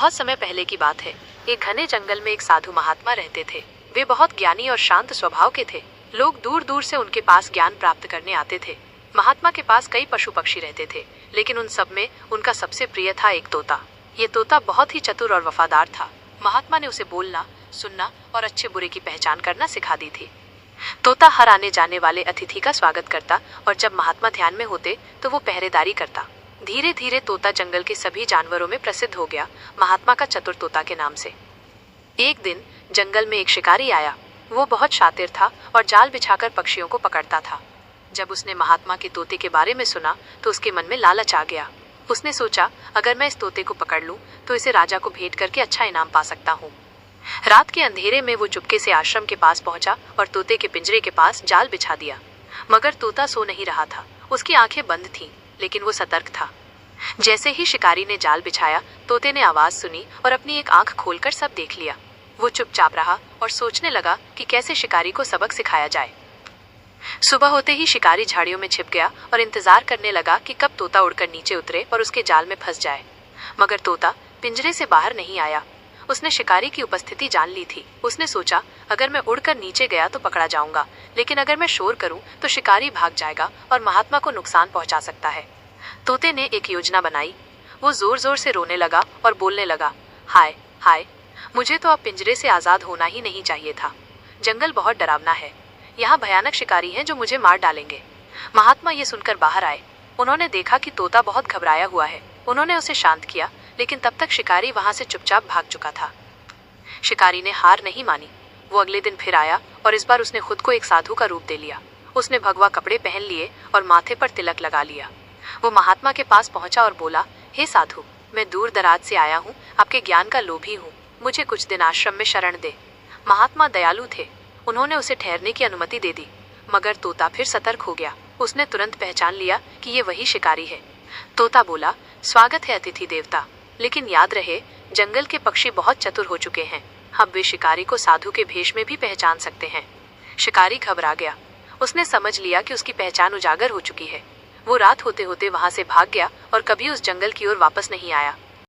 बहुत समय पहले की बात है। एक घने जंगल में एक साधु महात्मा रहते थे। वे बहुत ज्ञानी और शांत स्वभाव के थे। लोग दूर दूर से उनके पास ज्ञान प्राप्त करने आते थे। महात्मा के पास कई पशु पक्षी रहते थे, लेकिन उन सब में उनका सबसे प्रिय था एक तोता। ये तोता बहुत ही चतुर और वफादार था। महात्मा ने उसे बोलना, सुनना और अच्छे बुरे की पहचान करना सिखा दी थी। तोता हर आने जाने वाले अतिथि का स्वागत करता और जब महात्मा ध्यान में होते तो वो पहरेदारी करता। धीरे धीरे तोता जंगल के सभी जानवरों में प्रसिद्ध हो गया, महात्मा का चतुर तोता के नाम से। एक दिन जंगल में एक शिकारी आया। वो बहुत शातिर था और जाल बिछाकर पक्षियों को पकड़ता था। जब उसने महात्मा के तोते के बारे में सुना तो उसके मन में लालच आ गया। उसने सोचा, अगर मैं इस तोते को पकड़ लूं तो इसे राजा को भेंट करके अच्छा इनाम पा सकता हूँ। रात के अंधेरे में वो चुपके से आश्रम के पास पहुंचा और तोते के पिंजरे के पास जाल बिछा दिया। मगर तोता सो नहीं रहा था। उसकी आंखें बंद थीं, लेकिन वो सतर्क था। जैसे ही शिकारी ने जाल बिछाया, तोते ने आवाज सुनी और अपनी एक आंख खोलकर सब देख लिया। वो चुपचाप रहा और सोचने लगा कि कैसे शिकारी को सबक सिखाया जाए। सुबह होते ही शिकारी झाड़ियों में छिप गया और इंतजार करने लगा कि कब तोता उड़कर नीचे उतरे और उसके जाल में फंस जाए। मगर तोता पिंजरे से बाहर नहीं आया। उसने शिकारी की उपस्थिति जान ली थी। उसने सोचा, अगर मैं उड़कर नीचे गया तो पकड़ा जाऊंगा, लेकिन अगर मैं शोर करूं तो शिकारी भाग जाएगा और महात्मा को नुकसान पहुंचा सकता है। तोते ने एक योजना बनाई। वो जोर जोर से रोने लगा और बोलने लगा, हाय हाय, मुझे तो अब पिंजरे से आजाद होना ही नहीं चाहिए था। जंगल बहुत डरावना है। यहाँ भयानक शिकारी हैं जो मुझे मार डालेंगे। महात्मा ये सुनकर बाहर आए। उन्होंने देखा कि तोता बहुत घबराया हुआ है। उन्होंने उसे शांत किया, लेकिन तब तक शिकारी वहां से चुपचाप भाग चुका था। शिकारी ने हार नहीं मानी। वो अगले दिन फिर आया और इस बार उसने खुद को एक साधु का रूप दे लिया। उसने भगवा कपड़े पहन लिए और माथे पर तिलक लगा लिया। वो महात्मा के पास पहुंचा और बोला, हे साधु, मैं दूर दराज से आया हूँ, आपके ज्ञान का लोभी हूँ, मुझे कुछ दिन आश्रम में शरण दे। महात्मा दयालु थे। उन्होंने उसे ठहरने की अनुमति दे दी। मगर तोता फिर सतर्क हो गया। उसने तुरंत पहचान लिया कि ये वही शिकारी है। तोता बोला, स्वागत है अतिथि देवता, लेकिन याद रहे, जंगल के पक्षी बहुत चतुर हो चुके हैं। अब वे शिकारी को साधु के भेष में भी पहचान सकते हैं। शिकारी घबरा गया। उसने समझ लिया कि उसकी पहचान उजागर हो चुकी है। वो रात होते होते वहां से भाग गया और कभी उस जंगल की ओर वापस नहीं आया।